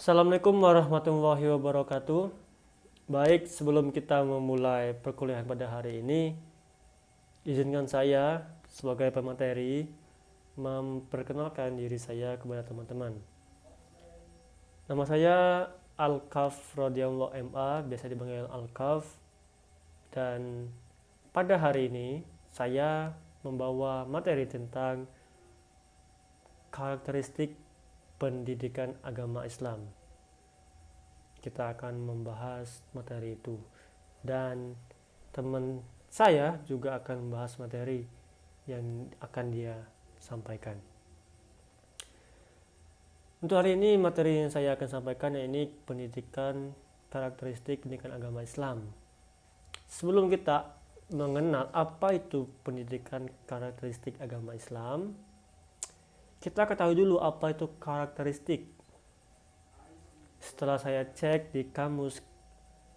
Assalamualaikum warahmatullahi wabarakatuh. Baik, sebelum kita memulai perkuliahan pada hari ini, izinkan saya sebagai pemateri memperkenalkan diri saya kepada teman-teman. Nama saya Alkaf Rodiyallahu MA, biasa dipanggil Alkaf. Dan pada hari ini saya membawa materi tentang karakteristik pendidikan agama Islam. Kita akan membahas materi itu, dan teman saya juga akan membahas materi yang akan dia sampaikan. Untuk hari ini materi yang saya akan sampaikan ini pendidikan karakteristik pendidikan agama Islam. Sebelum kita mengenal apa itu pendidikan karakteristik agama Islam, kita ketahui dulu apa itu karakteristik. Setelah saya cek di Kamus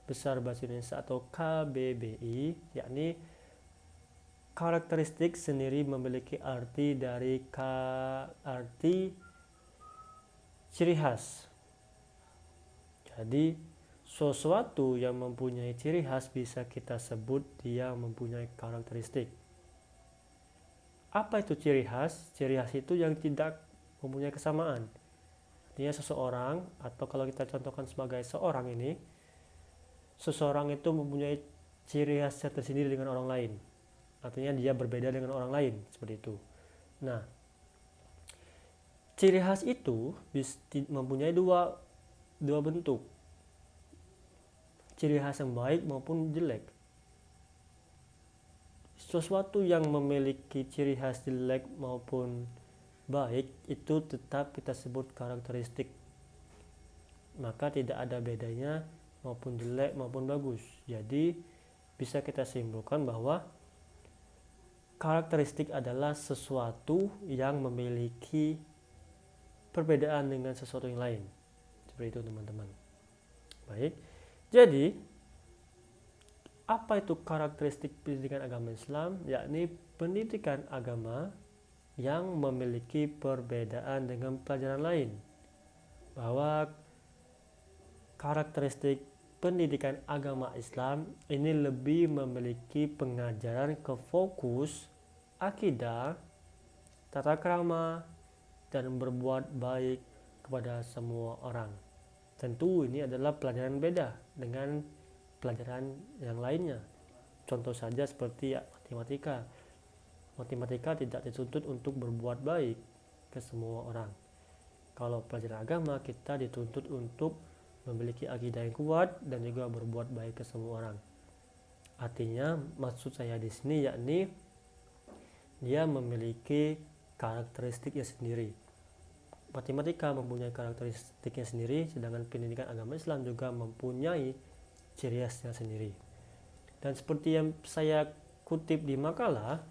Besar Bahasa Indonesia atau KBBI, yakni karakteristik sendiri memiliki arti dari arti ciri khas. Jadi sesuatu yang mempunyai ciri khas bisa kita sebut dia mempunyai karakteristik. Apa itu ciri khas? Ciri khas itu yang tidak mempunyai kesamaan. Artinya seseorang, atau kalau kita contohkan sebagai seorang ini, seseorang itu mempunyai ciri khasnya tersendiri dengan orang lain. Artinya dia berbeda dengan orang lain, seperti itu. Nah, ciri khas itu mempunyai dua bentuk. Ciri khas yang baik maupun jelek. Sesuatu yang memiliki ciri khas jelek maupun baik itu tetap kita sebut karakteristik. Maka tidak ada bedanya maupun jelek maupun bagus. Jadi bisa kita simpulkan bahwa karakteristik adalah sesuatu yang memiliki perbedaan dengan sesuatu yang lain. Seperti itu teman-teman. Baik. Jadi apa itu karakteristik pendidikan agama Islam? Yakni pendidikan agama yang memiliki perbedaan dengan pelajaran lain. Bahwa karakteristik pendidikan agama Islam ini lebih memiliki pengajaran ke fokus akidah, tata krama, dan berbuat baik kepada semua orang. Tentu ini adalah pelajaran beda dengan pelajaran yang lainnya. Contoh saja seperti matematika. Matematika tidak dituntut untuk berbuat baik ke semua orang. Kalau pelajaran agama kita dituntut untuk memiliki akidah yang kuat dan juga berbuat baik ke semua orang. Artinya maksud saya di sini yakni dia memiliki karakteristiknya sendiri. Matematika mempunyai karakteristiknya sendiri, sedangkan pendidikan agama Islam juga mempunyai ciri khasnya sendiri. Dan seperti yang saya kutip di makalah,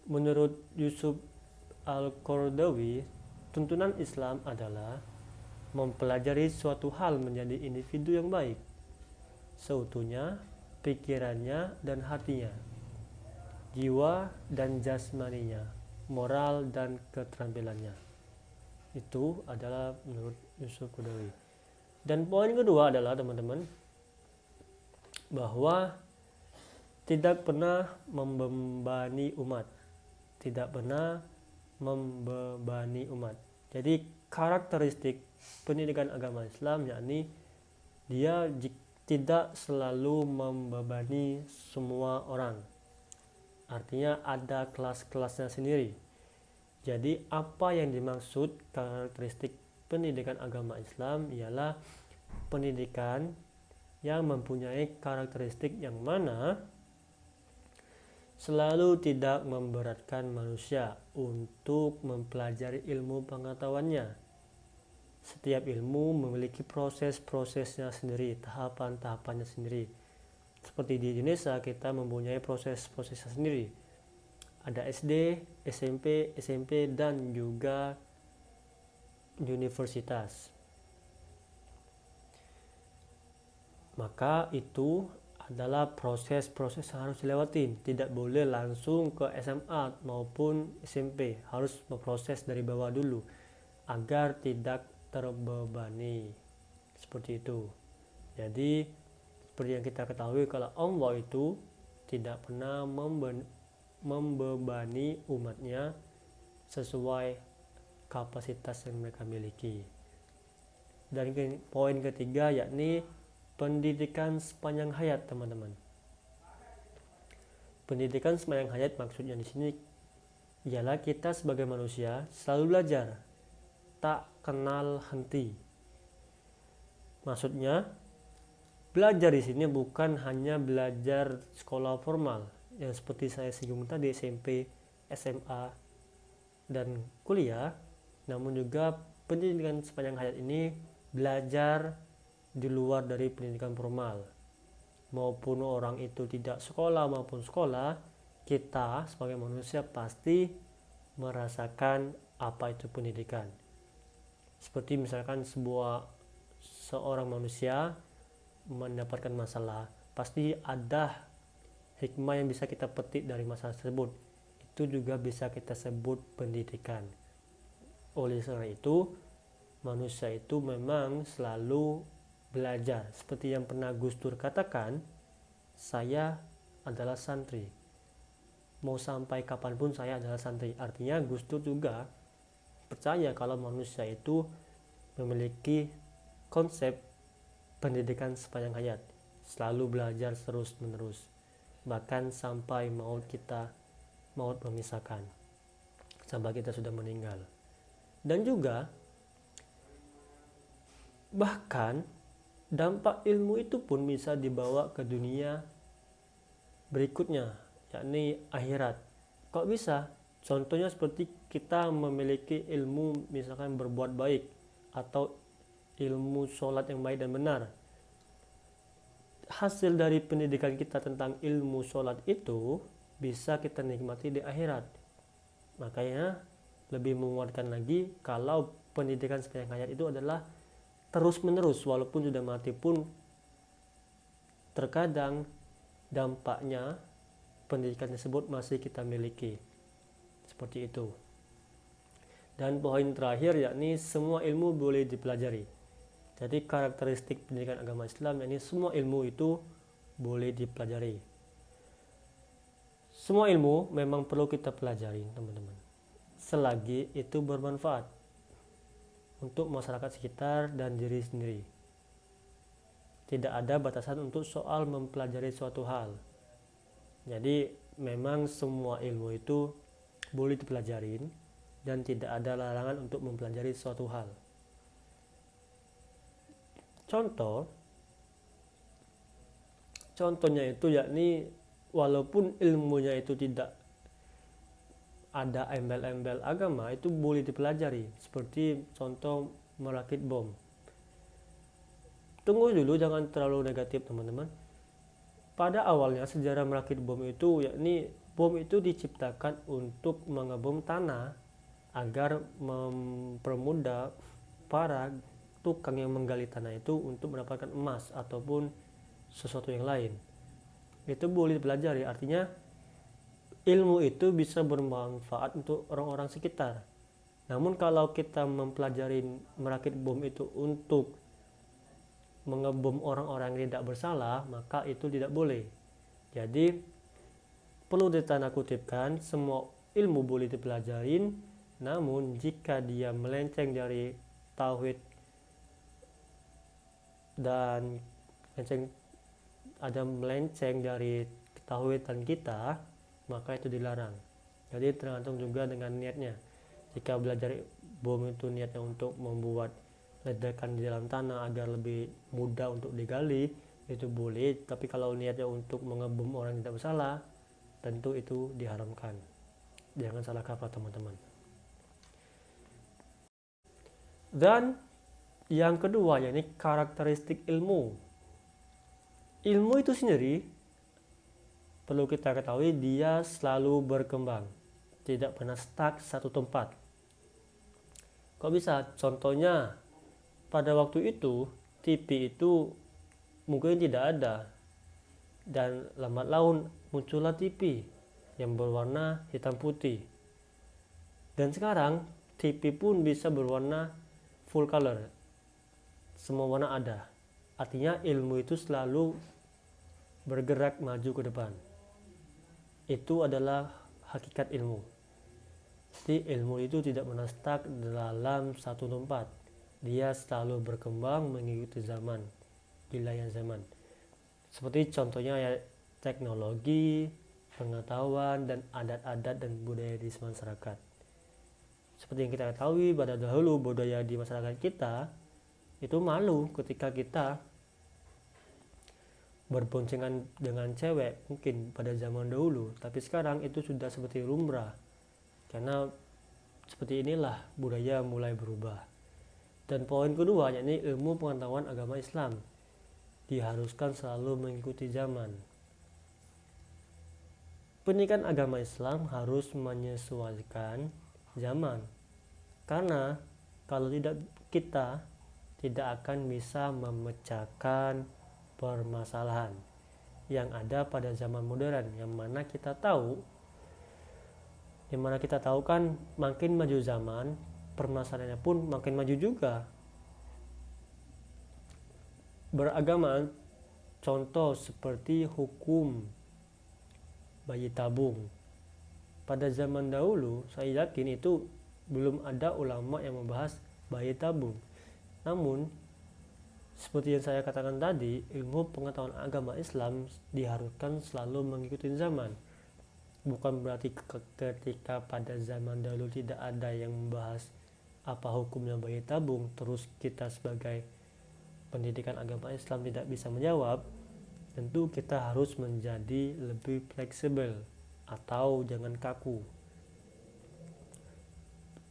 menurut Yusuf Al-Qaradawi, tuntunan Islam adalah mempelajari suatu hal menjadi individu yang baik, seutuhnya, pikirannya dan hatinya, jiwa dan jasmaninya, moral dan keterampilannya. Itu adalah menurut Yusuf Qaradawi. Dan poin kedua adalah teman-teman, bahwa tidak pernah membebani umat. Tidak pernah membebani umat. Jadi karakteristik pendidikan agama Islam yakni dia tidak selalu membebani semua orang. Artinya ada kelas-kelasnya sendiri. Jadi apa yang dimaksud karakteristik pendidikan agama Islam ialah pendidikan yang mempunyai karakteristik yang mana selalu tidak memberatkan manusia untuk mempelajari ilmu pengetahuannya. Setiap ilmu memiliki proses-prosesnya sendiri, tahapan-tahapannya sendiri. Seperti di Indonesia kita mempunyai proses-prosesnya sendiri. Ada SD, SMP, dan juga universitas. Maka itu adalah proses-proses yang harus dilewatin. Tidak boleh langsung ke SMA maupun SMP. Harus berproses dari bawah dulu agar tidak terbebani. Seperti itu. Jadi seperti yang kita ketahui kalau Allah itu tidak pernah membebani umatnya sesuai kapasitas yang mereka miliki. Dan poin ketiga yakni pendidikan sepanjang hayat, teman-teman. Pendidikan sepanjang hayat maksudnya di sini ialah kita sebagai manusia selalu belajar, tak kenal henti. Maksudnya belajar di sini bukan hanya belajar sekolah formal yang seperti saya singgung tadi, SMP, SMA, dan kuliah, namun juga pendidikan sepanjang hayat ini belajar di luar dari pendidikan formal. Maupun orang itu tidak sekolah maupun sekolah, kita sebagai manusia pasti merasakan apa itu pendidikan. Seperti misalkan seorang manusia mendapatkan masalah, pasti ada hikmah yang bisa kita petik dari masalah tersebut. Itu juga bisa kita sebut pendidikan. Oleh karena itu, manusia itu memang selalu belajar. Seperti yang pernah Gus Dur katakan, saya adalah santri. Mau sampai kapanpun saya adalah santri. Artinya Gus Dur juga percaya kalau manusia itu memiliki konsep pendidikan sepanjang hayat. Selalu belajar terus menerus. Bahkan sampai maut memisahkan. Sampai kita sudah meninggal. Dan juga bahkan dampak ilmu itu pun bisa dibawa ke dunia berikutnya, yakni akhirat. Kok bisa? Contohnya seperti kita memiliki ilmu misalkan berbuat baik atau ilmu sholat yang baik dan benar. Hasil dari pendidikan kita tentang ilmu sholat itu bisa kita nikmati di akhirat. Makanya lebih menguatkan lagi kalau pendidikan sepanjang hayat itu adalah terus menerus, walaupun sudah mati pun terkadang dampaknya pendidikan tersebut masih kita miliki. Seperti itu. Dan poin terakhir yakni semua ilmu boleh dipelajari. Jadi karakteristik pendidikan agama Islam yakni semua ilmu itu boleh dipelajari. Semua ilmu memang perlu kita pelajari, teman-teman, selagi itu bermanfaat untuk masyarakat sekitar dan diri sendiri. Tidak ada batasan untuk soal mempelajari suatu hal. Jadi memang semua ilmu itu boleh dipelajarin dan tidak ada larangan untuk mempelajari suatu hal. Contohnya itu yakni walaupun ilmunya itu tidak ada embel-embel agama, itu boleh dipelajari. Seperti contoh merakit bom. Tunggu dulu, jangan terlalu negatif, teman-teman. Pada awalnya sejarah merakit bom itu yakni bom itu diciptakan untuk mengebom tanah agar mempermudah para tukang yang menggali tanah itu untuk mendapatkan emas ataupun sesuatu yang lain. Itu boleh dipelajari, artinya ilmu itu bisa bermanfaat untuk orang-orang sekitar. Namun kalau kita mempelajari merakit bom itu untuk mengebom orang-orang yang tidak bersalah, maka itu tidak boleh. Jadi perlu ditanda kutipkan, semua ilmu boleh dipelajarin, namun jika dia melenceng dari tauhid dan melenceng dari ketauhidan kita, maka itu dilarang. Jadi tergantung juga dengan niatnya. Jika belajar bom itu niatnya untuk membuat ledakan di dalam tanah agar lebih mudah untuk digali, itu boleh. Tapi kalau niatnya untuk mengebom orang yang tidak bersalah, tentu itu diharamkan. Jangan salah kaprah, teman-teman. Dan yang kedua yakni karakteristik ilmu. Ilmu itu sendiri perlu kita ketahui dia selalu berkembang, tidak pernah stuck satu tempat. Kok bisa? Contohnya pada waktu itu TV itu mungkin tidak ada, dan lambat laun muncullah TV yang berwarna hitam putih. Dan sekarang TV pun bisa berwarna full color. semua warna ada. Artinya ilmu itu selalu bergerak maju ke depan. Itu adalah hakikat ilmu. Jadi ilmu itu tidak pernah stuck dalam satu tempat. Dia selalu berkembang mengikuti zaman, wilayah zaman. Seperti contohnya ya teknologi, pengetahuan, dan adat-adat dan budaya di masyarakat. Seperti yang kita ketahui pada dahulu budaya di masyarakat kita itu malu ketika kita berboncengan dengan cewek mungkin pada zaman dahulu, tapi sekarang itu sudah seperti lumrah karena seperti inilah budaya mulai berubah. Dan poin kedua yakni ilmu pengetahuan agama Islam diharuskan selalu mengikuti zaman. Pendidikan agama Islam harus menyesuaikan zaman, karena kalau tidak, kita tidak akan bisa memecahkan permasalahan yang ada pada zaman modern, yang mana kita tahu kan makin maju zaman, permasalahannya pun makin maju juga. Beragama, contoh seperti hukum bayi tabung. Pada zaman dahulu saya yakin itu belum ada ulama yang membahas bayi tabung. Namun seperti yang saya katakan tadi, ilmu pengetahuan agama Islam diharuskan selalu mengikuti zaman. Bukan berarti ketika pada zaman dahulu tidak ada yang membahas apa hukumnya bayi tabung, terus kita sebagai pendidikan agama Islam tidak bisa menjawab. Tentu kita harus menjadi lebih fleksibel atau jangan kaku.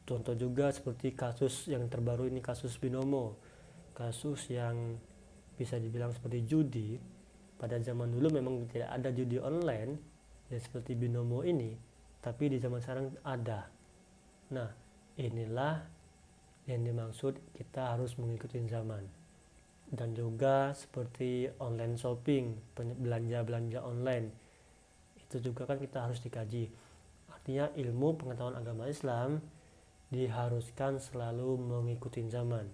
Contoh juga seperti kasus yang terbaru ini, kasus binomo, kasus yang bisa dibilang seperti judi. Pada zaman dulu memang tidak ada judi online ya seperti binomo ini, tapi di zaman sekarang ada. Nah, inilah yang dimaksud kita harus mengikuti zaman. Dan juga seperti online shopping, belanja online, itu juga kan kita harus dikaji. Artinya ilmu pengetahuan agama Islam diharuskan selalu mengikuti zaman.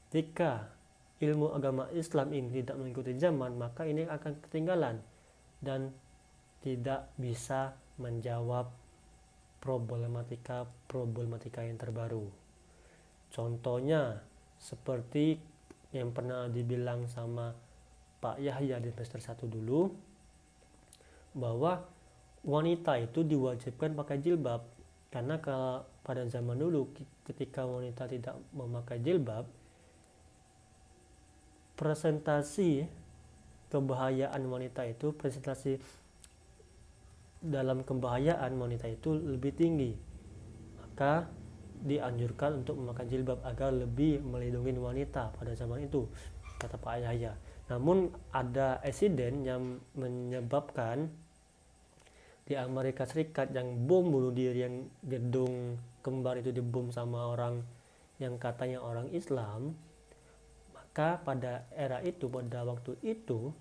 Jika ilmu agama Islam ini tidak mengikuti zaman, maka ini akan ketinggalan dan tidak bisa menjawab problematika yang terbaru. Contohnya seperti yang pernah dibilang sama Pak Yahya di semester 1 dulu, bahwa wanita itu diwajibkan pakai jilbab. Karena kalau pada zaman dulu ketika wanita tidak memakai jilbab, presentasi kebahayaan wanita itu, presentasi dalam kebahayaan wanita itu lebih tinggi. Maka dianjurkan untuk memakai jilbab agar lebih melindungi wanita pada zaman itu, kata Pak Yahya. Namun ada insiden yang menyebabkan di Amerika Serikat yang bom bunuh diri, yang gedung kembar itu dibom sama orang yang katanya orang Islam. Maka pada era itu, pada waktu itu,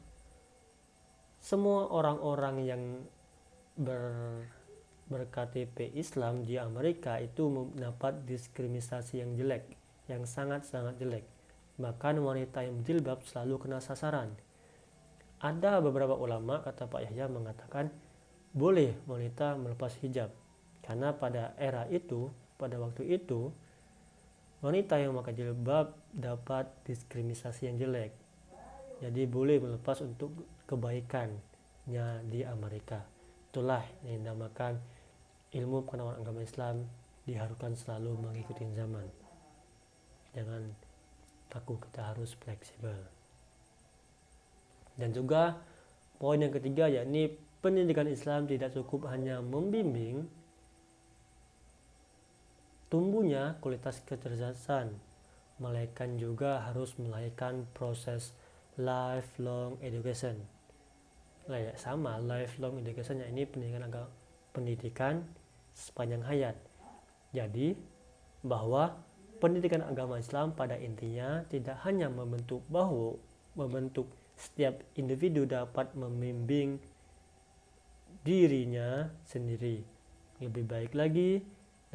semua orang-orang yang berKTP Islam di Amerika itu mendapat diskriminasi yang jelek, yang sangat-sangat jelek. Bahkan wanita yang berjilbab selalu kena sasaran. Ada beberapa ulama, kata Pak Yahya, mengatakan boleh wanita melepas hijab, karena pada era itu, pada waktu itu, wanita yang memakai jilbab dapat diskriminasi yang jelek. Jadi boleh melepas untuk kebaikannya di Amerika. Itulah yang dinamakan ilmu pengetahuan agama Islam diharuskan selalu mengikuti zaman. Jangan kaku, kita harus fleksibel. Dan juga poin yang ketiga yakni pendidikan Islam tidak cukup hanya membimbing tumbuhnya kualitas kecerdasan, melainkan juga harus melahirkan proses lifelong education. Sama lifelong education, ini pendidikan sepanjang hayat. Jadi bahwa pendidikan agama Islam pada intinya tidak hanya membentuk setiap individu dapat membimbing dirinya sendiri lebih baik lagi,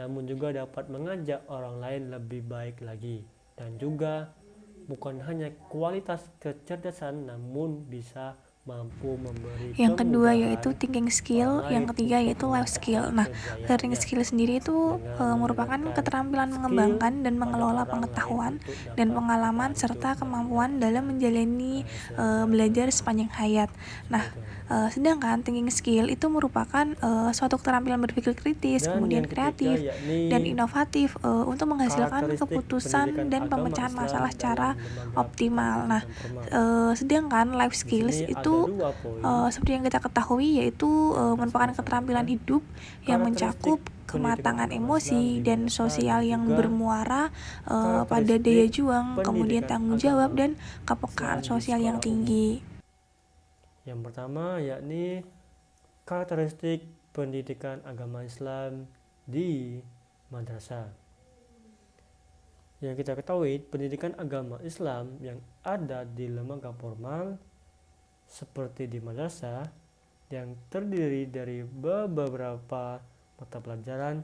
namun juga dapat mengajak orang lain lebih baik lagi, dan juga bukan hanya kualitas kecerdasan, namun bisa mampu memberi Yang kedua yaitu kemudahan thinking orang skill, lain yang ketiga untuk yaitu life skill. mencapai Nah, learning kejayaannya skill sendiri itu dengan merupakan meningkatkan keterampilan skill mengembangkan dan pada mengelola orang lain pengetahuan untuk dan dapat pengalaman bertahan hidup serta dan kemampuan dalam mendapatkan menjalani belajar kesejahteraan. sepanjang hayat. Nah, Seperti itu teman-teman. sedangkan thinking skill itu merupakan suatu keterampilan berpikir kritis, Dan kemudian yang ketiga kreatif dan yakni inovatif untuk menghasilkan karakteristik pendidikan keputusan dan agama pemecahan masalah Islam secara dalam lembaga optimal. Nah, pendidikan formal. sedangkan life Di sini skills ada itu 2 poin seperti yang kita ketahui yaitu yang akan saya merupakan keterampilan sampaikan. hidup yang Karakteristik mencakup pendidikan kematangan agama Islam emosi di dan madrasah dan sosial yang juga bermuara pada daya karakteristik juang, kemudian pendidikan tanggung jawab agama dan kepekaan Islam di sosial yang sekolah umum. tinggi. Yang pertama yakni karakteristik pendidikan agama Islam di madrasah. Yang kita ketahui, pendidikan agama Islam yang ada di lembaga formal seperti di madrasah yang terdiri dari beberapa mata pelajaran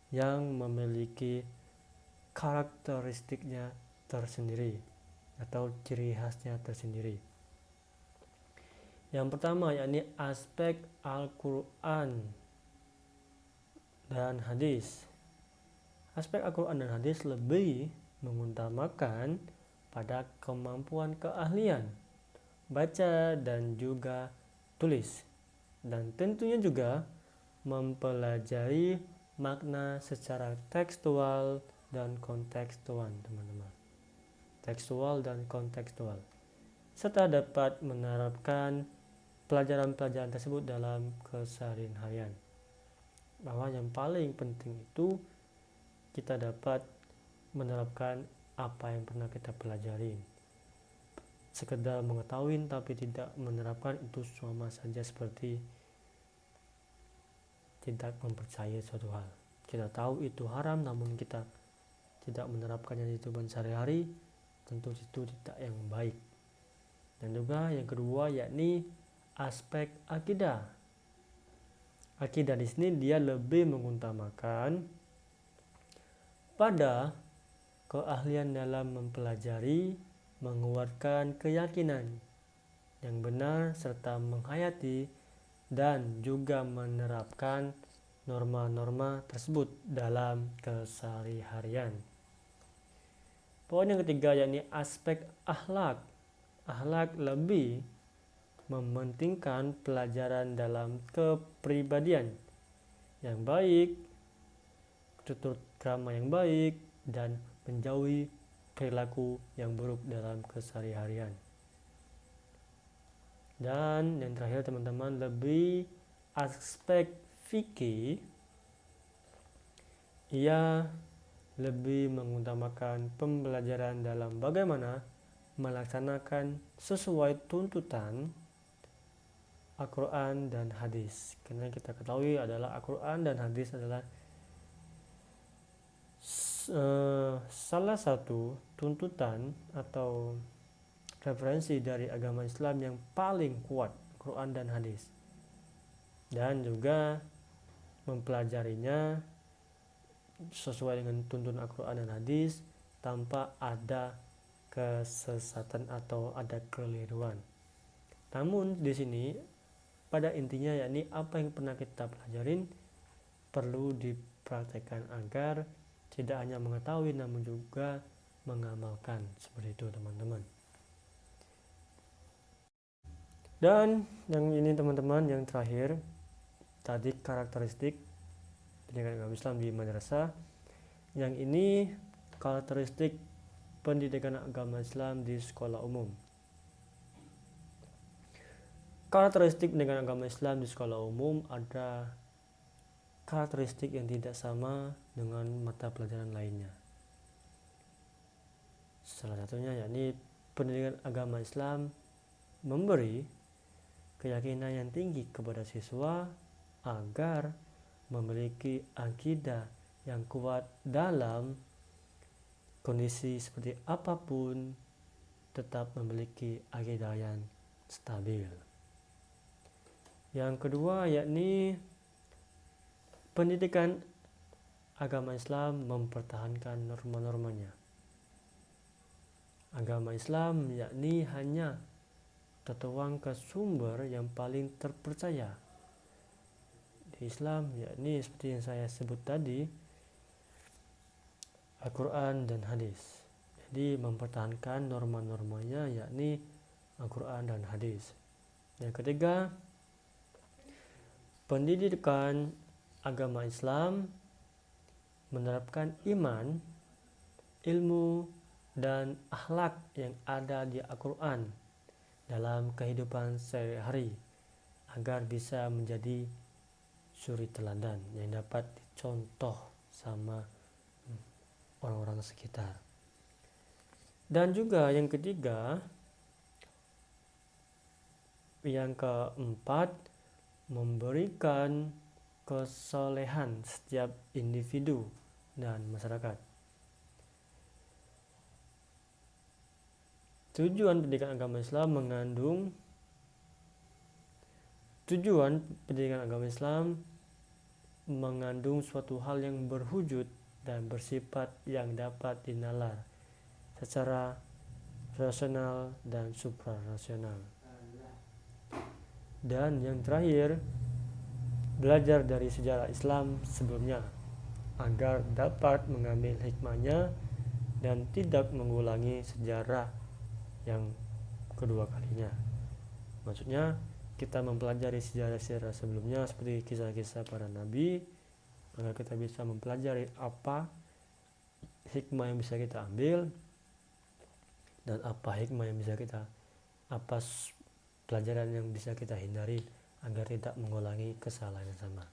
yang memiliki karakteristiknya tersendiri atau ciri khasnya tersendiri. Yang pertama yakni aspek Al-Quran dan hadis. Aspek Al-Quran dan hadis lebih mengutamakan pada kemampuan keahlian baca dan juga tulis, dan tentunya juga mempelajari makna secara tekstual dan kontekstual, teman-teman. Tekstual dan kontekstual, serta dapat menerapkan pelajaran-pelajaran tersebut dalam keseharian harian. Bahwa yang paling penting itu kita dapat menerapkan apa yang pernah kita pelajari. Sekedar mengetahui tapi tidak menerapkan itu sama saja seperti tidak mempercayai suatu hal. Kita tahu itu haram namun kita tidak menerapkannya di kehidupan sehari-hari, tentu itu tidak yang baik. Dan juga yang kedua yakni aspek akidah. Akidah di sini dia lebih mengutamakan pada keahlian dalam mempelajari, menguatkan keyakinan yang benar serta menghayati dan juga menerapkan norma-norma tersebut dalam keseharian. Poin yang ketiga yakni aspek akhlak. Akhlak lebih mementingkan pelajaran dalam kepribadian yang baik, tutur krama yang baik, dan menjauhi perilaku yang buruk dalam keseharian. Dan yang terakhir teman-teman, lebih aspek fikih, ia lebih mengutamakan pembelajaran dalam bagaimana melaksanakan sesuai tuntutan Al-Quran dan hadis. Karena kita ketahui adalah Al-Quran dan hadis adalah salah satu tuntutan atau referensi dari agama Islam yang paling kuat, Quran dan hadis. Dan juga mempelajarinya sesuai dengan tuntunan Al-Quran dan hadis tanpa ada kesesatan atau ada keliruan. Namun di sini pada intinya yakni apa yang pernah kita pelajarin perlu dipraktekkan agar tidak hanya mengetahui namun juga mengamalkan, seperti itu teman-teman. Dan yang ini teman-teman, yang terakhir tadi karakteristik pendidikan agama Islam di madrasah. Yang ini karakteristik pendidikan agama Islam di sekolah umum. Karakteristik pendidikan agama Islam di sekolah umum ada karakteristik yang tidak sama dengan mata pelajaran lainnya. Salah satunya yakni pendidikan agama Islam memberi keyakinan yang tinggi kepada siswa agar memiliki akidah yang kuat dalam kondisi seperti apapun, tetap memiliki akidah yang stabil. Yang kedua yakni pendidikan agama Islam mempertahankan norma-normanya. agama Islam yakni hanya tertuang ke sumber yang paling terpercaya di Islam, yakni seperti yang saya sebut tadi, Al-Quran dan hadis. Jadi mempertahankan norma-normanya yakni Al-Quran dan hadis. Yang ketiga, pendidikan agama Islam menerapkan iman, ilmu, dan akhlak yang ada di Al-Quran dalam kehidupan sehari-hari agar bisa menjadi suri teladan yang dapat dicontoh sama orang-orang sekitar. Dan juga yang ketiga, yang keempat, memberikan kesolehan setiap individu dan masyarakat. Tujuan pendidikan agama Islam mengandung suatu hal yang berwujud dan bersifat yang dapat dinalar secara rasional dan suprarasional. Dan yang terakhir, belajar dari sejarah Islam sebelumnya agar dapat mengambil hikmahnya dan tidak mengulangi sejarah yang kedua kalinya. Maksudnya kita mempelajari sejarah-sejarah sebelumnya seperti kisah-kisah para nabi agar kita bisa mempelajari apa hikmah yang bisa kita ambil dan apa pelajaran yang bisa kita hindari agar tidak mengulangi kesalahan yang sama.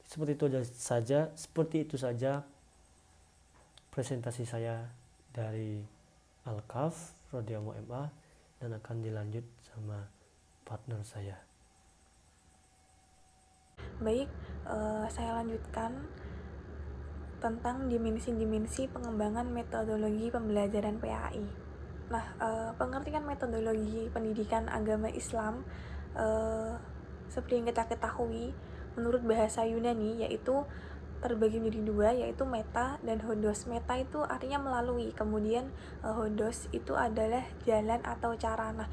Seperti itu saja presentasi saya dari Al-Kahf Radio MA, dan akan dilanjut sama partner saya. Baik, saya lanjutkan tentang dimensi-dimensi pengembangan metodologi pembelajaran PAI. Nah, pengertian metodologi pendidikan agama Islam seperti yang kita ketahui menurut bahasa Yunani yaitu terbagi menjadi dua, yaitu meta dan hodos. Meta itu artinya melalui, kemudian hodos itu adalah jalan atau cara. Nah,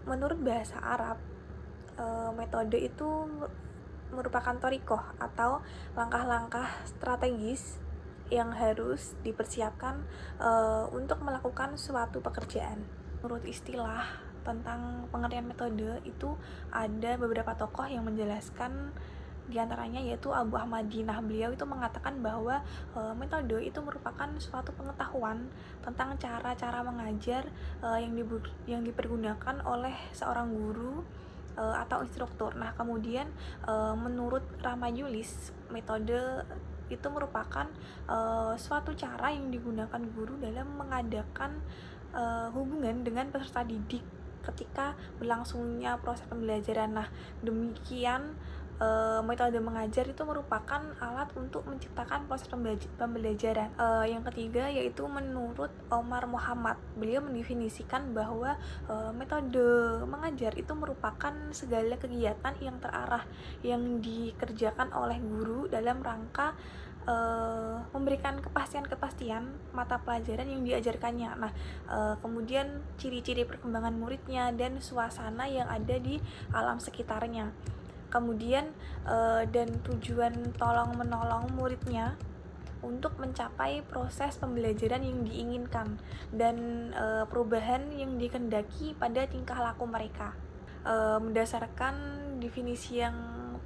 menurut bahasa Arab, metode itu merupakan thorikoh atau langkah-langkah strategis yang harus dipersiapkan untuk melakukan suatu pekerjaan. Menurut istilah tentang pengertian metode itu ada beberapa tokoh yang menjelaskan, diantaranya yaitu Abu Ahmadi. Nah, beliau itu mengatakan bahwa metode itu merupakan suatu pengetahuan tentang cara-cara mengajar yang dipergunakan oleh seorang guru atau instruktur. Nah, kemudian menurut Ramayulis, metode itu merupakan suatu cara yang digunakan guru dalam mengadakan hubungan dengan peserta didik ketika berlangsungnya proses pembelajaran. Nah, demikian metode mengajar itu merupakan alat untuk menciptakan proses pembelajaran. Yang ketiga yaitu menurut Omar Muhammad, beliau mendefinisikan bahwa metode mengajar itu merupakan segala kegiatan yang terarah yang dikerjakan oleh guru dalam rangka memberikan kepastian mata pelajaran yang diajarkannya. Nah, kemudian ciri-ciri perkembangan muridnya dan suasana yang ada di alam sekitarnya. Kemudian dan tujuan tolong menolong muridnya untuk mencapai proses pembelajaran yang diinginkan dan perubahan yang dikehendaki pada tingkah laku mereka. Berdasarkan definisi yang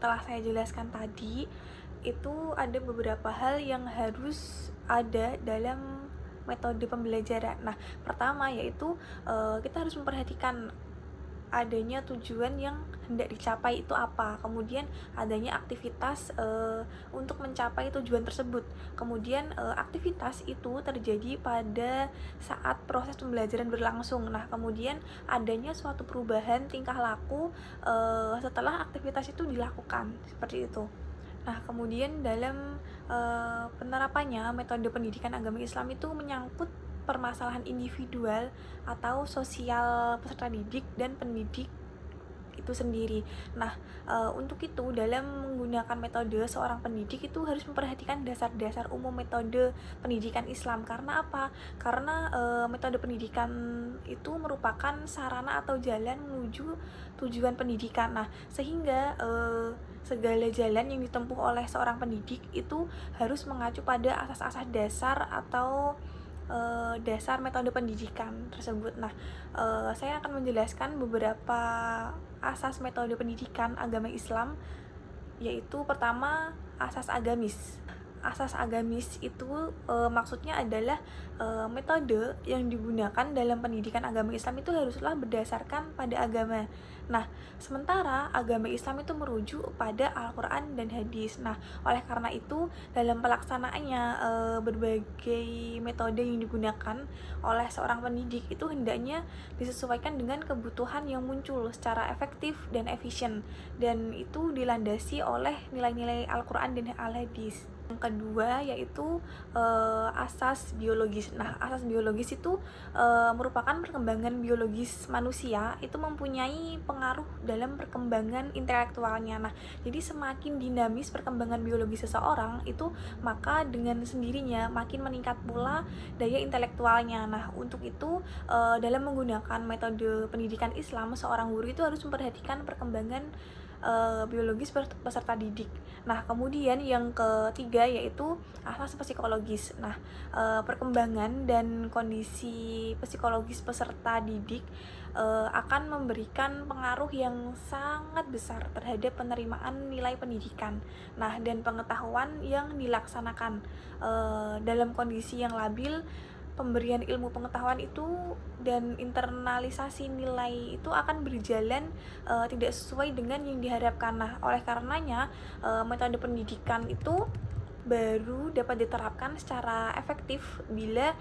telah saya jelaskan tadi, itu ada beberapa hal yang harus ada dalam metode pembelajaran. Nah, pertama yaitu kita harus memperhatikan adanya tujuan yang hendak dicapai itu apa, kemudian adanya aktivitas untuk mencapai tujuan tersebut, kemudian aktivitas itu terjadi pada saat proses pembelajaran berlangsung. Nah, kemudian adanya suatu perubahan tingkah laku setelah aktivitas itu dilakukan, seperti itu. Nah, kemudian dalam penerapannya metode pendidikan agama Islam itu menyangkut permasalahan individual atau sosial peserta didik dan pendidik itu sendiri. Nah, untuk itu dalam menggunakan metode, seorang pendidik itu harus memperhatikan dasar-dasar umum metode pendidikan Islam. Karena apa? Karena metode pendidikan itu merupakan sarana atau jalan menuju tujuan pendidikan. Nah, sehingga segala jalan yang ditempuh oleh seorang pendidik itu harus mengacu pada asas-asas dasar atau dasar metode pendidikan tersebut. Nah, saya akan menjelaskan beberapa asas metode pendidikan agama Islam, yaitu pertama, asas agamis. Asas agamis itu maksudnya adalah metode yang digunakan dalam pendidikan agama Islam itu haruslah berdasarkan pada agama. Nah, sementara agama Islam itu merujuk pada Al-Quran dan hadis. Nah, oleh karena itu dalam pelaksanaannya berbagai metode yang digunakan oleh seorang pendidik itu hendaknya disesuaikan dengan kebutuhan yang muncul secara efektif dan efisien, dan itu dilandasi oleh nilai-nilai Al-Quran dan Al-Hadis. Yang kedua yaitu asas biologis. Nah, asas biologis itu merupakan perkembangan biologis manusia itu mempunyai pengaruh dalam perkembangan intelektualnya. Nah, jadi semakin dinamis perkembangan biologis seseorang itu, maka dengan sendirinya makin meningkat pula daya intelektualnya. Nah, untuk itu dalam menggunakan metode pendidikan Islam, seorang guru itu harus memperhatikan perkembangan biologis peserta didik. Nah, kemudian yang ketiga yaitu asas psikologis. Nah, perkembangan dan kondisi psikologis peserta didik akan memberikan pengaruh yang sangat besar terhadap penerimaan nilai pendidikan. Nah, dan pengetahuan yang dilaksanakan dalam kondisi yang labil, pemberian ilmu pengetahuan itu dan internalisasi nilai itu akan berjalan tidak sesuai dengan yang diharapkan. Nah, oleh karenanya metode pendidikan itu baru dapat diterapkan secara efektif bila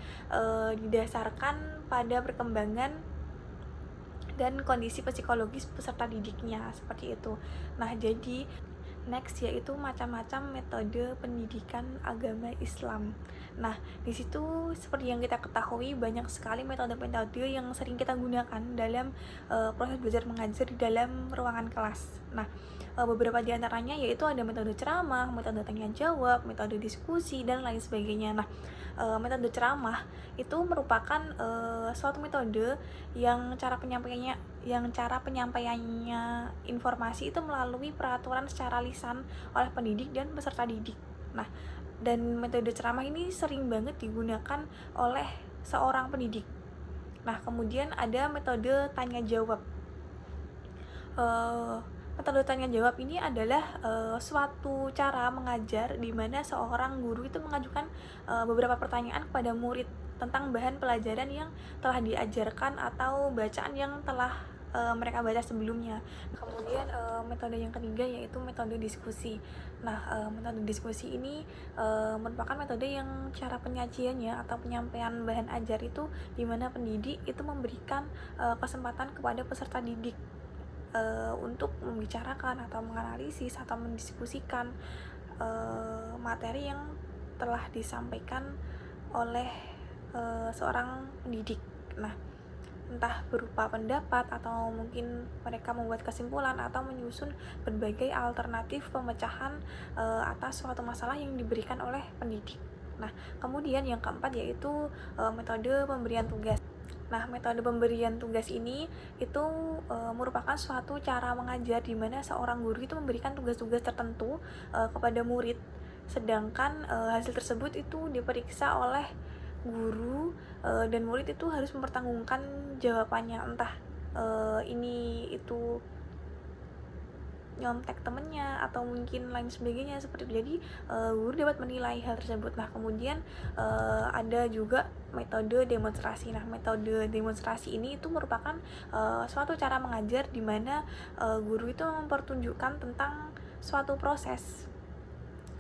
didasarkan pada perkembangan dan kondisi psikologis peserta didiknya, seperti itu. Nah, jadi next yaitu macam-macam metode pendidikan agama Islam. Nah, di situ seperti yang kita ketahui banyak sekali metode-metode yang sering kita gunakan dalam proses belajar mengajar di dalam ruangan kelas. Nah, beberapa di antaranya yaitu ada metode ceramah, metode tanya jawab, metode diskusi, dan lain sebagainya. Nah, metode ceramah itu merupakan suatu metode yang cara penyampaiannya informasi itu melalui peraturan secara lisan oleh pendidik dan peserta didik. Nah, dan metode ceramah ini sering banget digunakan oleh seorang pendidik. Nah, kemudian ada metode tanya jawab. Metode tanya jawab ini adalah suatu cara mengajar di mana seorang guru itu mengajukan beberapa pertanyaan kepada murid tentang bahan pelajaran yang telah diajarkan atau bacaan yang telah mereka baca sebelumnya. Kemudian metode yang ketiga yaitu metode diskusi. Nah, metode diskusi ini merupakan metode yang cara penyajiannya atau penyampaian bahan ajar itu di mana pendidik itu memberikan kesempatan kepada peserta didik untuk membicarakan atau menganalisis atau mendiskusikan materi yang telah disampaikan oleh seorang pendidik. Nah, entah berupa pendapat atau mungkin mereka membuat kesimpulan atau menyusun berbagai alternatif pemecahan atas suatu masalah yang diberikan oleh pendidik. Nah, kemudian yang keempat yaitu metode pemberian tugas. Nah, metode pemberian tugas ini itu merupakan suatu cara mengajar di mana seorang guru itu memberikan tugas-tugas tertentu kepada murid, sedangkan hasil tersebut itu diperiksa oleh guru dan murid itu harus mempertanggungjawabkan jawabannya, entah ini itu nyontek temennya atau mungkin lain sebagainya seperti itu. Jadi guru dapat menilai hal tersebut. Nah, kemudian ada juga metode demonstrasi. Nah, metode demonstrasi ini itu merupakan suatu cara mengajar di mana guru itu mempertunjukkan tentang suatu proses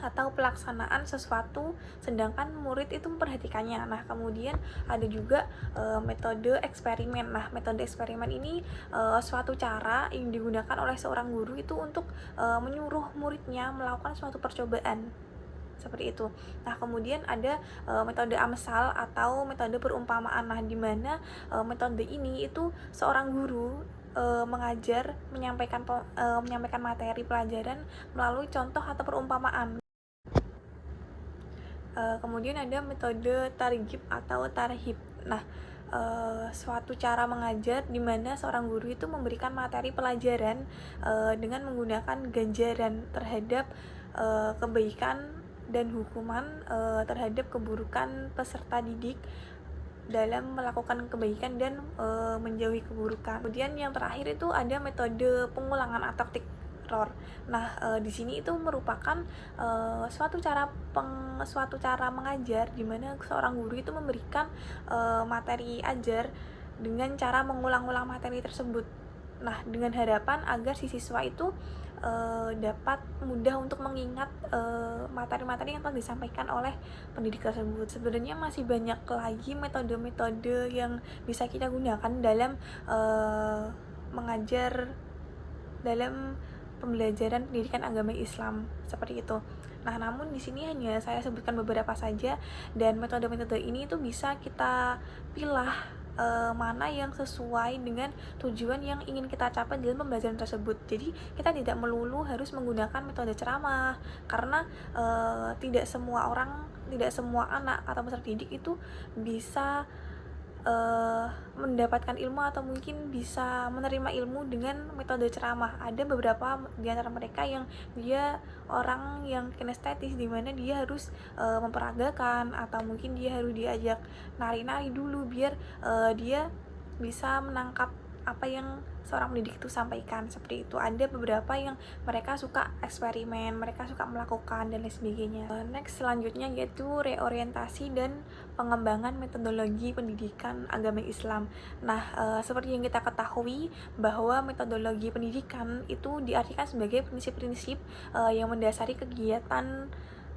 atau pelaksanaan sesuatu sedangkan murid itu memperhatikannya. Nah, kemudian ada juga metode eksperimen. Nah, metode eksperimen ini suatu cara yang digunakan oleh seorang guru itu untuk menyuruh muridnya melakukan suatu percobaan seperti itu. Nah, kemudian ada metode amsal atau metode perumpamaan. Nah, di mana metode ini itu seorang guru mengajar, menyampaikan materi pelajaran melalui contoh atau perumpamaan. Kemudian ada metode targhib atau tarhib. Nah, suatu cara mengajar di mana seorang guru itu memberikan materi pelajaran dengan menggunakan ganjaran terhadap kebaikan dan hukuman terhadap keburukan peserta didik dalam melakukan kebaikan dan menjauhi keburukan. Kemudian yang terakhir itu ada metode pengulangan atau takror. Nah, di sini itu merupakan suatu cara mengajar di mana seorang guru itu memberikan materi ajar dengan cara mengulang-ulang materi tersebut. Nah, dengan harapan agar si siswa itu dapat mudah untuk mengingat materi-materi yang telah disampaikan oleh pendidik tersebut. Sebenarnya masih banyak lagi metode-metode yang bisa kita gunakan dalam mengajar dalam pembelajaran pendidikan agama Islam seperti itu. Nah, namun di sini hanya saya sebutkan beberapa saja, dan metode-metode ini itu bisa kita pilah mana yang sesuai dengan tujuan yang ingin kita capai dalam pembelajaran tersebut. Jadi kita tidak melulu harus menggunakan metode ceramah, karena tidak semua anak atau peserta didik itu bisa mendapatkan ilmu atau mungkin bisa menerima ilmu dengan metode ceramah. Ada beberapa di antara mereka yang dia orang yang kinestetis, di mana dia harus memperagakan atau mungkin dia harus diajak nari-nari dulu biar dia bisa menangkap apa yang seorang pendidik itu sampaikan, seperti itu. Ada beberapa yang mereka suka eksperimen, mereka suka melakukan dan lain sebagainya. Next selanjutnya yaitu reorientasi dan pengembangan metodologi pendidikan agama Islam. Nah, seperti yang kita ketahui bahwa metodologi pendidikan itu diartikan sebagai prinsip-prinsip yang mendasari kegiatan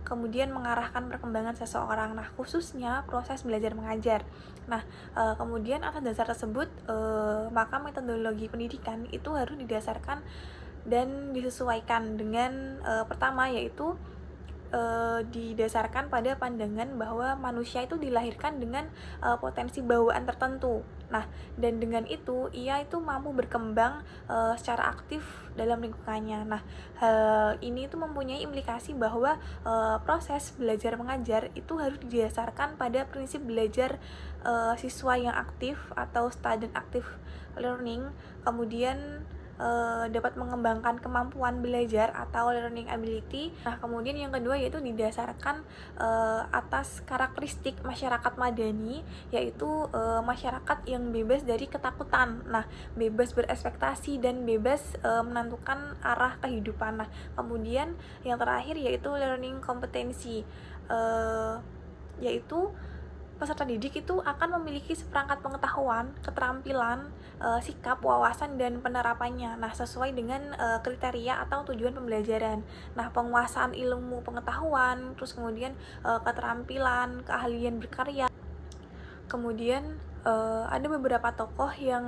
kemudian mengarahkan perkembangan seseorang. Nah, khususnya proses belajar mengajar. Nah, kemudian atas dasar tersebut maka metodologi pendidikan itu harus didasarkan dan disesuaikan dengan pertama yaitu didasarkan pada pandangan bahwa manusia itu dilahirkan dengan potensi bawaan tertentu. Nah, dan dengan itu ia itu mampu berkembang secara aktif dalam lingkungannya. Nah, hal ini itu mempunyai implikasi bahwa proses belajar mengajar itu harus didasarkan pada prinsip belajar siswa yang aktif atau student active learning, kemudian dapat mengembangkan kemampuan belajar atau learning ability. Nah, kemudian yang kedua yaitu didasarkan atas karakteristik masyarakat madani, yaitu masyarakat yang bebas dari ketakutan. Nah, bebas berekspektasi dan bebas menentukan arah kehidupan. Nah, kemudian yang terakhir yaitu learning kompetensi, yaitu peserta didik itu akan memiliki seperangkat pengetahuan, keterampilan, sikap, wawasan, dan penerapannya. Nah, sesuai dengan kriteria atau tujuan pembelajaran. Nah, penguasaan ilmu pengetahuan, terus kemudian keterampilan, keahlian berkarya. Kemudian ada beberapa tokoh yang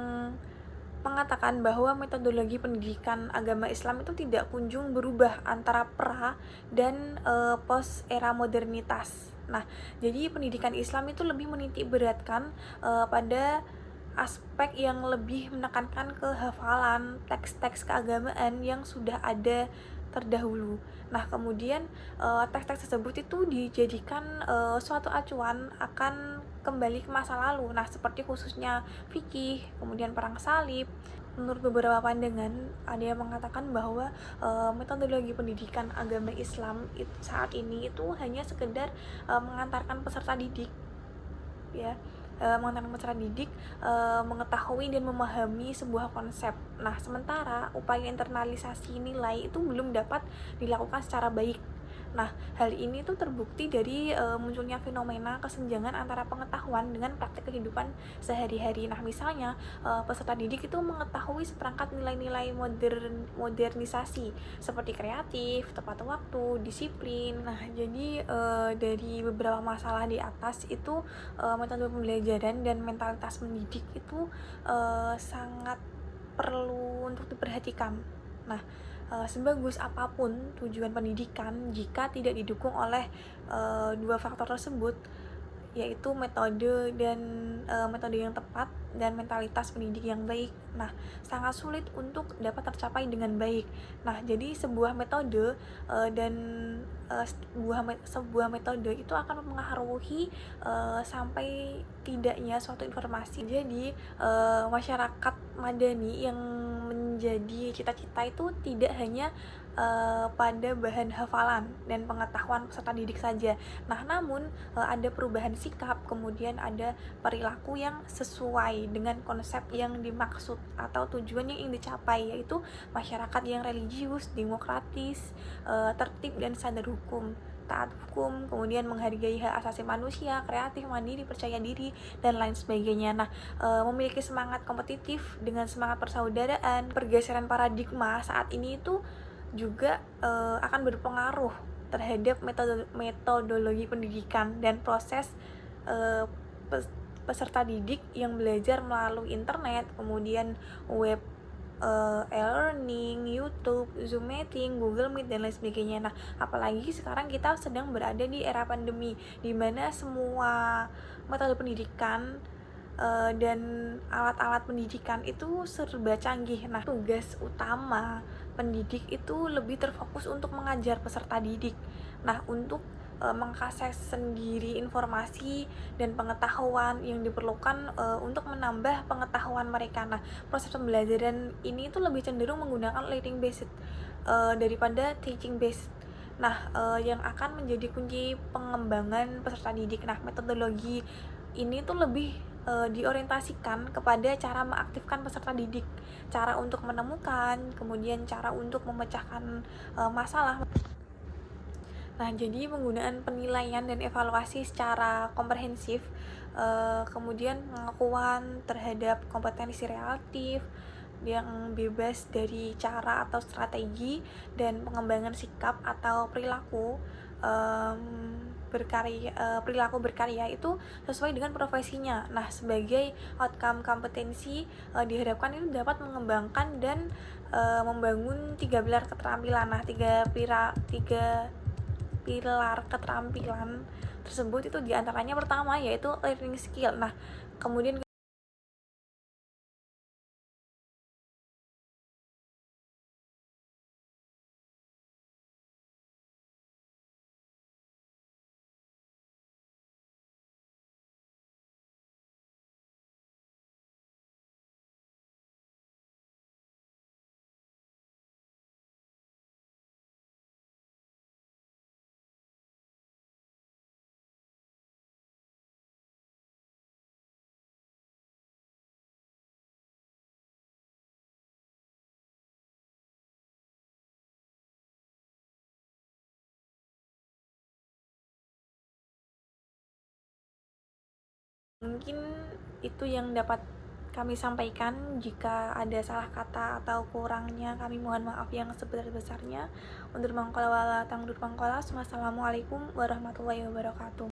mengatakan bahwa metodologi pendidikan agama Islam itu tidak kunjung berubah antara pra dan post era modernitas. Nah, jadi pendidikan Islam itu lebih menitik beratkan pada aspek yang lebih menekankan kehafalan teks-teks keagamaan yang sudah ada terdahulu. Nah, kemudian teks-teks tersebut itu dijadikan suatu acuan akan kembali ke masa lalu. Nah, seperti khususnya fikih, kemudian perang salib. Menurut beberapa pandangan, ada yang mengatakan bahwa metodologi pendidikan agama Islam saat ini itu hanya sekedar mengantarkan peserta didik, ya, mengantarkan peserta didik mengetahui dan memahami sebuah konsep. Nah, sementara upaya internalisasi nilai itu belum dapat dilakukan secara baik. Nah, hal ini tuh terbukti dari munculnya fenomena kesenjangan antara pengetahuan dengan praktik kehidupan sehari-hari. Nah, misalnya peserta didik itu mengetahui seperangkat nilai-nilai modernisasi seperti kreatif, tepat waktu, disiplin. Nah, jadi dari beberapa masalah di atas itu metode pembelajaran dan mentalitas mendidik itu sangat perlu untuk diperhatikan. Nah, sebagus apapun tujuan pendidikan, jika tidak didukung oleh dua faktor tersebut, yaitu metode yang tepat dan mentalitas pendidik yang baik. Nah, sangat sulit untuk dapat tercapai dengan baik. Nah, jadi sebuah metode dan sebuah metode itu akan mempengaruhi sampai tidaknya suatu informasi. Jadi masyarakat madani yang menjadi cita-cita itu tidak hanya pada bahan hafalan dan pengetahuan peserta didik saja. Nah, namun ada perubahan sikap, kemudian ada perilaku yang sesuai dengan konsep yang dimaksud atau tujuan yang ingin dicapai, yaitu masyarakat yang religius, demokratis, tertib dan sadar hukum, taat hukum, kemudian menghargai hak asasi manusia, kreatif, mandiri, percaya diri, dan lain sebagainya. Nah, memiliki semangat kompetitif dengan semangat persaudaraan. Pergeseran paradigma saat ini itu juga akan berpengaruh terhadap metodologi pendidikan dan proses peserta didik yang belajar melalui internet, kemudian web, e-learning, YouTube, Zoom meeting, Google Meet, dan lain sebagainya. Nah, apalagi sekarang kita sedang berada di era pandemi, di mana semua metode pendidikan dan alat-alat pendidikan itu serba canggih. Nah, tugas utama pendidik itu lebih terfokus untuk mengajar peserta didik. Nah, untuk mengakses sendiri informasi dan pengetahuan yang diperlukan untuk menambah pengetahuan mereka. Nah, proses pembelajaran ini itu lebih cenderung menggunakan learning based daripada teaching based. Nah, yang akan menjadi kunci pengembangan peserta didik. Nah, metodologi ini tuh lebih diorientasikan kepada cara mengaktifkan peserta didik, cara untuk menemukan, kemudian cara untuk memecahkan masalah. Nah, jadi penggunaan penilaian dan evaluasi secara komprehensif, kemudian pengakuan terhadap kompetensi relatif yang bebas dari cara atau strategi, dan pengembangan sikap atau perilaku perilaku berkarya itu sesuai dengan profesinya. Nah, sebagai outcome kompetensi diharapkan itu dapat mengembangkan dan membangun 3 pilar keterampilan. Nah, 3 pilar keterampilan tersebut itu diantaranya pertama yaitu learning skill. Nah, kemudian mungkin itu yang dapat kami sampaikan. Jika ada salah kata atau kurangnya, kami mohon maaf yang sebesar-besarnya. Wassalamualaikum warahmatullahi wabarakatuh.